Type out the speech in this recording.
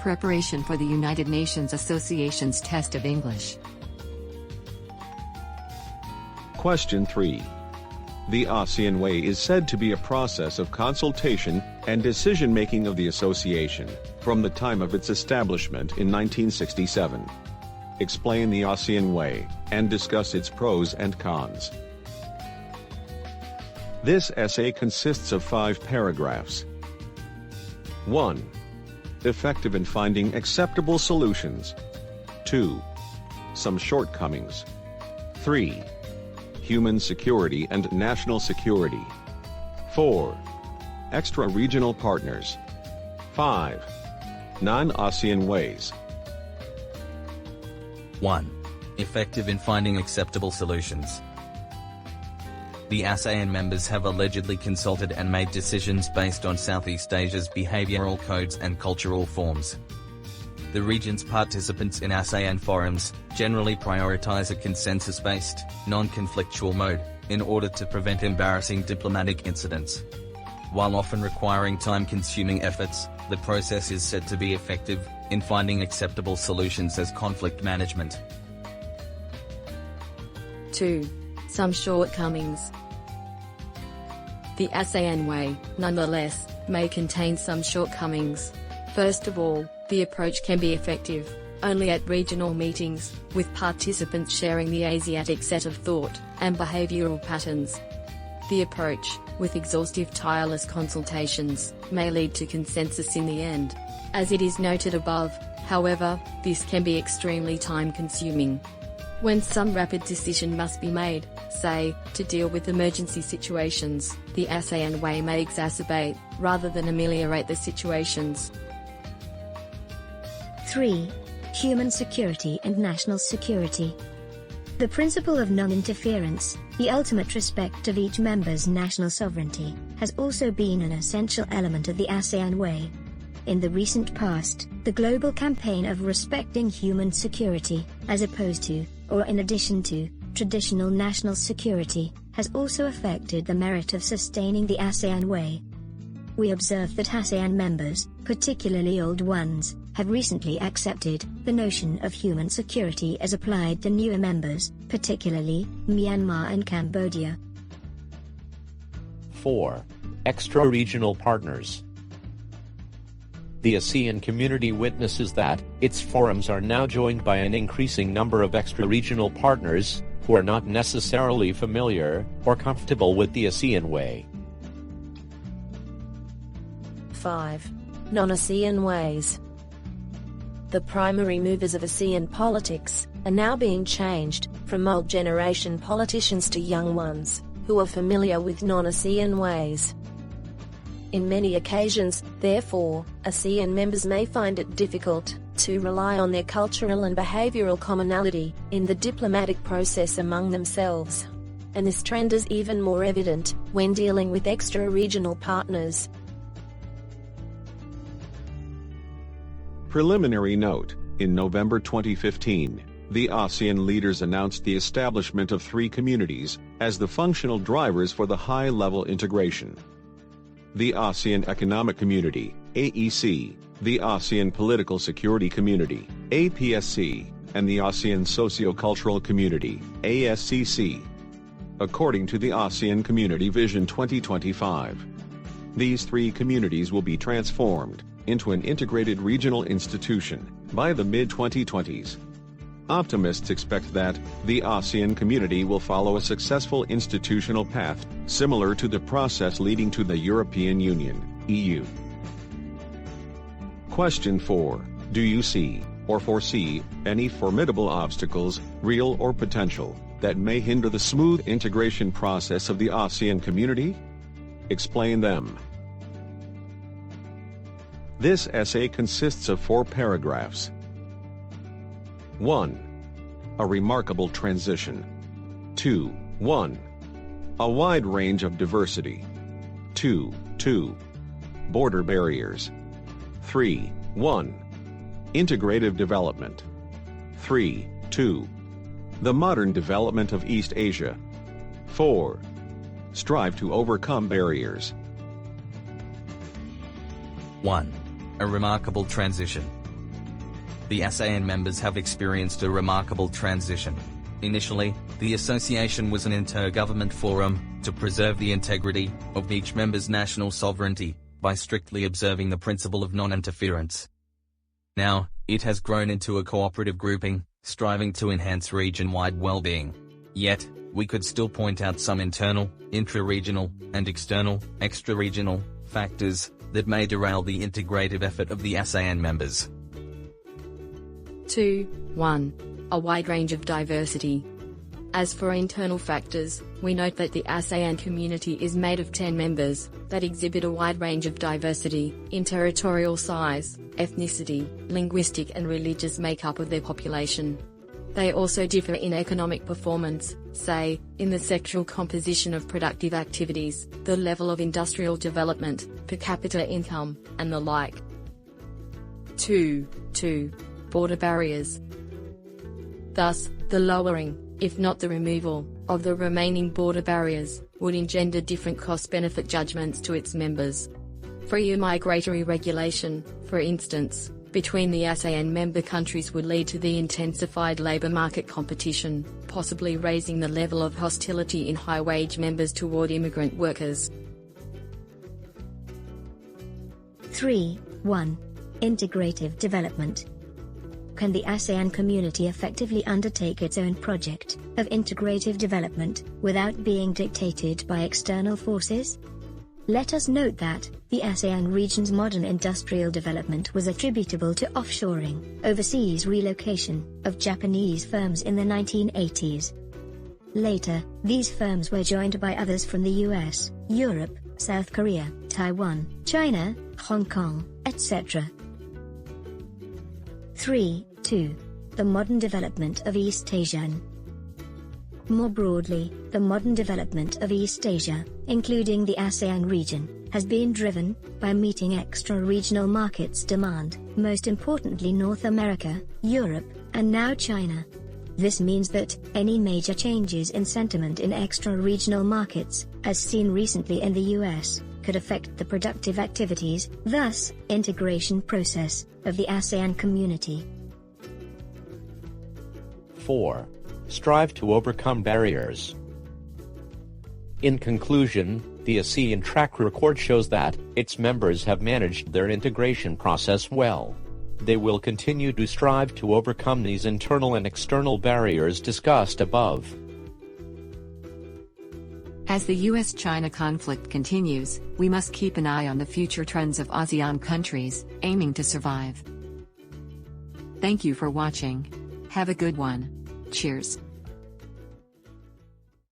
Preparation for the United Nations Association's Test of English. Question 3. The ASEAN Way is said to be a process of consultation and decision-making of the association, from the time of its establishment in 1967. Explain the ASEAN Way, and discuss its pros and cons. This essay consists of 5 paragraphs. 1. Effective in finding acceptable solutions. 2. Some shortcomings. 3. Human security and national security. 4. Extra-regional partners. 5. Non-ASEAN ways. 1. Effective in finding acceptable solutions. The ASEAN members have allegedly consulted and made decisions based on Southeast Asia's behavioral codes and cultural forms. The region's participants in ASEAN forums generally prioritize a consensus-based, non-conflictual mode, in order to prevent embarrassing diplomatic incidents. While often requiring time-consuming efforts, the process is said to be effective in finding acceptable solutions as conflict management. 2. Some shortcomings. The ASEAN Way, nonetheless, may contain some shortcomings. First of all, the approach can be effective only at regional meetings, with participants sharing the Asiatic set of thought and behavioral patterns. The approach, with exhaustive tireless consultations, may lead to consensus in the end. As it is noted above, however, this can be extremely time-consuming. When some rapid decision must be made, say, to deal with emergency situations, the ASEAN Way may exacerbate, rather than ameliorate the situations. 3. Human security and national security. The principle of non-interference, the ultimate respect of each member's national sovereignty, has also been an essential element of the ASEAN Way. In the recent past, the global campaign of respecting human security, as opposed to, or in addition to, traditional national security, has also affected the merit of sustaining the ASEAN Way. We observe that ASEAN members, particularly old ones, have recently accepted the notion of human security as applied to newer members, particularly Myanmar and Cambodia. 4. Extra-regional partners. The ASEAN community witnesses that its forums are now joined by an increasing number of extra-regional partners who are not necessarily familiar or comfortable with the ASEAN Way. 5. Non-ASEAN Ways. The primary movers of ASEAN politics are now being changed from old generation politicians to young ones who are familiar with non-ASEAN ways. In many occasions, therefore, ASEAN members may find it difficult to rely on their cultural and behavioral commonality in the diplomatic process among themselves. And this trend is even more evident when dealing with extra-regional partners. Preliminary note: in November 2015, the ASEAN leaders announced the establishment of 3 communities as the functional drivers for the high-level integration. The ASEAN Economic Community, AEC, the ASEAN Political-Security Community, APSC, and the ASEAN Socio-Cultural Community, ASCC. According to the ASEAN Community Vision 2025, these 3 communities will be transformed into an integrated regional institution by the mid-2020s. Optimists expect that the ASEAN community will follow a successful institutional path, similar to the process leading to the European Union, EU. Question 4. Do you see, or foresee, any formidable obstacles, real or potential, that may hinder the smooth integration process of the ASEAN community? Explain them. This essay consists of 4 paragraphs. 1. A remarkable transition. 2. 1. A wide range of diversity. 2. Border barriers. 3. 1. Integrative development. 3. The modern development of East Asia. 4. Strive to overcome barriers. 1. A remarkable transition. the ASEAN members have experienced a remarkable transition. Initially, the association was an intergovernment forum to preserve the integrity of each member's national sovereignty by strictly observing the principle of non-interference. Now, it has grown into a cooperative grouping, striving to enhance region-wide well-being. Yet, we could still point out some internal, intra-regional, and external, extra-regional, factors that may derail the integrative effort of the ASEAN members. 1. A wide range of diversity. As for internal factors, we note that the ASEAN community is made of 10 members that exhibit a wide range of diversity in territorial size, ethnicity, linguistic and religious makeup of their population. They also differ in economic performance, say, in the sexual composition of productive activities, the level of industrial development, per capita income, and the like. 2. Border barriers. Thus, the lowering, if not the removal, of the remaining border barriers, would engender different cost-benefit judgments to its members. Freer migratory regulation, for instance, between the ASEAN member countries would lead to the intensified labour market competition, possibly raising the level of hostility in high-wage members toward immigrant workers. 1. Integrative development. Can the ASEAN community effectively undertake its own project of integrative development without being dictated by external forces? Let us note that the ASEAN region's modern industrial development was attributable to offshoring, overseas relocation, of Japanese firms in the 1980s. Later, these firms were joined by others from the US, Europe, South Korea, Taiwan, China, Hong Kong, etc. 2. The modern development of East Asia. More broadly, the modern development of East Asia, including the ASEAN region, has been driven by meeting extra-regional markets' demand, most importantly North America, Europe, and now China. This means that any major changes in sentiment in extra-regional markets, as seen recently in the US, could affect the productive activities, thus, integration process, of the ASEAN community. 4. Strive to overcome barriers. In conclusion, the ASEAN track record shows that its members have managed their integration process well. They will continue to strive to overcome these internal and external barriers discussed above. As the US-China conflict continues, we must keep an eye on the future trends of ASEAN countries, aiming to survive. Thank you for watching. Have a good one. Cheers.